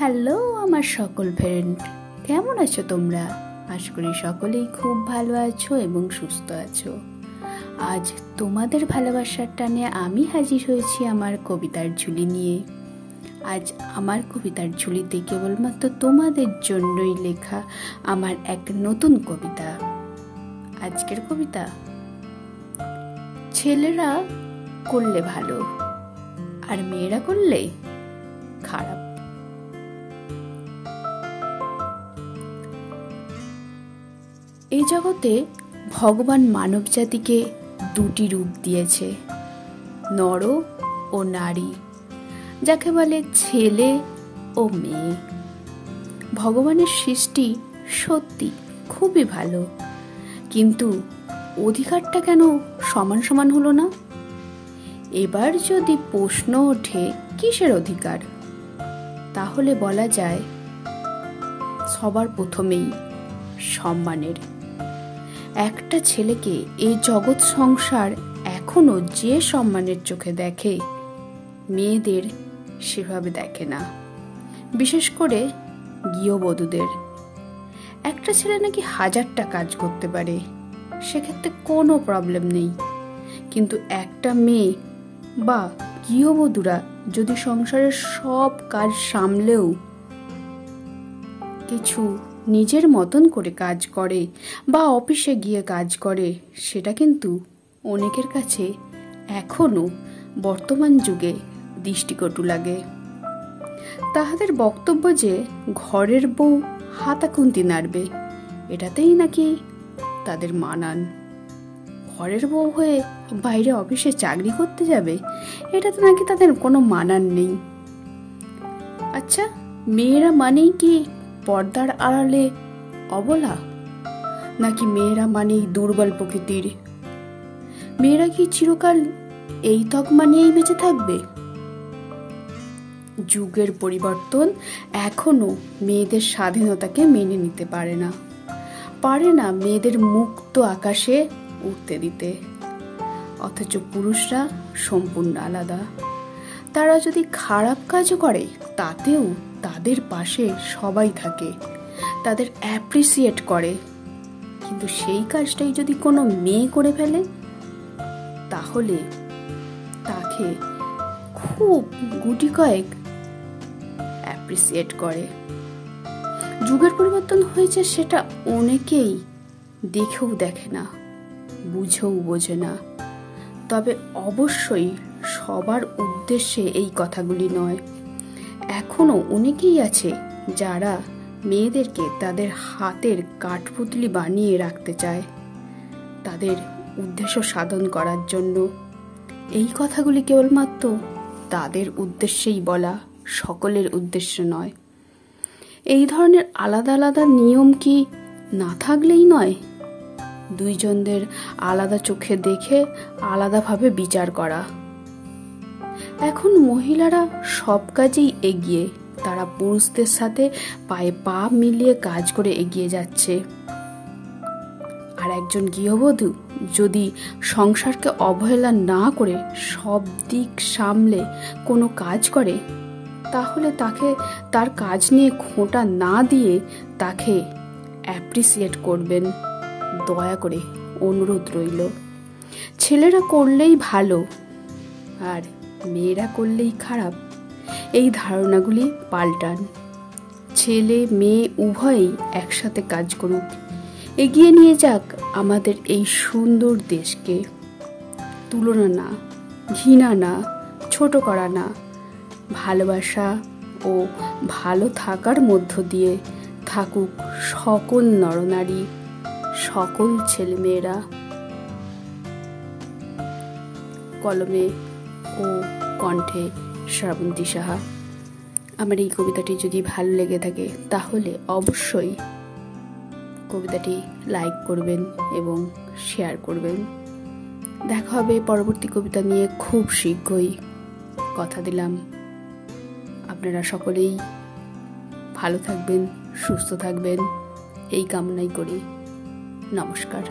Hello আমার সকল friend, কেমন আছো তোমরা? আশা করি সকলেই খুব ভালো আছো এবং সুস্থ আছো। আজ তোমাদের ভালোবাসার টানে আমি হাজির হয়েছি আমার কবিতার ঝুলি নিয়ে। আজ আমার কবিতার ঝুলিতে কেবলমাত্র তোমাদের জন্যই লেখা আমার এক নতুন কবিতা। আজকের কবিতা, ছেলেরা করলে ভালো আর মেয়েরা করলে খারাপ। এই জগতে ভগবান মানব জাতিকে দুটি রূপ দিয়েছে, নর ও নারী, যাকে বলে ছেলে ও মেয়ে। ভগবানের সৃষ্টি সত্যি খুবই ভালো, কিন্তু অধিকারটা কেন সমান সমান হলো না? এবার যদি প্রশ্ন ওঠে কিসের অধিকার, তাহলে বলা যায় সবার প্রথমেই সম্মানের। একটা ছেলেকে এই জগৎ সংসার এখনো যে সম্মানের চোখে দেখে, মেয়েদের সেভাবে দেখে না, বিশেষ করে গৃহবধূদের। একটা ছেলে নাকি 1000টা কাজ করতে পারে, সেক্ষেত্রে কোনো প্রবলেম নেই, কিন্তু একটা মেয়ে বা গৃহবধূরা যদি সংসারের সব কাজ সামলেও কিছু নিজের মতন করে কাজ করে বা অফিসে গিয়ে কাজ করে, সেটা কিন্তু অনেকের কাছে এখনো বর্তমান যুগে দৃষ্টিকটু লাগে। তাহাদের বক্তব্য যে ঘরের বউ হাতাখুন্তি নাড়বে, এটাতেই নাকি তাদের মানান। ঘরের বউ হয়ে বাইরে অফিসে চাকরি করতে যাবে, এটাতে নাকি তাদের কোনো মানান নেই। আচ্ছা, মেয়েরা মানেই কি পর্দার আড়ালে অবলা, নাকি মেয়েরা মানেই দুর্বল প্রকৃতির? মেয়েরা কি চিরকাল এই তকমা নিয়েই বেঁচে থাকবে? যুগের পরিবর্তন এখনো মেয়েদের স্বাধীনতাকে মেনে নিতে পারে না মেয়েদের মুক্ত আকাশে উঠতে দিতে। অথচ পুরুষরা সম্পূর্ণ আলাদা। তারা যদি খারাপ কাজও করে, তাতেও তাদের পাশে সবাই থাকে, তাদের অ্যাপ্রিসিয়েট করে। কিন্তু সেই কাজটাই যদি কোনো মেয়ে করে ফেলে, তাহলে তাকে খুব গুটি কয়েক অ্যাপ্রিসিয়েট করে। যুগের পরিবর্তন হয়েছে, সেটা অনেকেই দেখেও দেখে না, বুঝেও বোঝে না। তবে অবশ্যই সবার উদ্দেশ্যে এই কথাগুলি নয়। এখনো অনেকেই আছে যারা মেয়েদেরকে তাদের হাতের কাঠপুতলি বানিয়ে রাখতে চায়, তাদের উদ্দেশ্য সাধন করার জন্য। এই কথাগুলি কেবলমাত্র তাদের উদ্দেশ্যেই বলা, সকলের উদ্দেশ্য নয়। এই ধরনের আলাদা আলাদা নিয়ম কি না থাকলেই নয়? দুইজনদের আলাদা চোখে দেখে আলাদাভাবে বিচার করা। এখন মহিলারা সব কাজেই এগিয়ে, তারা পুরুষদের সাথে পায়ে পা মিলিয়ে কাজ করে এগিয়ে যাচ্ছে। আর একজন গৃহবধূ যদি সংসারকে অবহেলা না করে সব দিক সামলে কোনো কাজ করে, তাহলে তাকে তার কাজ নিয়ে খোঁটা না দিয়ে তাকে অ্যাপ্রিসিয়েট করবেন, দয়া করে অনুরোধ রইল। ছেলেরা করলেই ভালো আর মেয়েরা করলেই খারাপ, এই ধারণাগুলি পাল্টান। ছেলে মেয়ে উভয়েই একসাথে কাজ করুক, এগিয়ে নিয়ে যাক আমাদের এই সুন্দর দেশকে। তুলনা না, ঘৃণা না, ছোট করা না, ভালোবাসা ও ভালো থাকার মধ্য দিয়ে থাকুক সকল নরনারী, সকল ছেলেমেয়েরা। কলমে ও কণ্ঠে শ্রাবন্তী সাহা। আমার এই কবিতাটি যদি ভালো লেগে থাকে, তাহলে অবশ্যই কবিতাটি লাইক করবেন এবং শেয়ার করবেন। দেখা হবে পরবর্তী কবিতা নিয়ে খুব শীঘ্রই। কথা দিলাম, আপনারা সকলেই ভালো থাকবেন, সুস্থ থাকবেন, এই কামনাই করি। নমস্কার।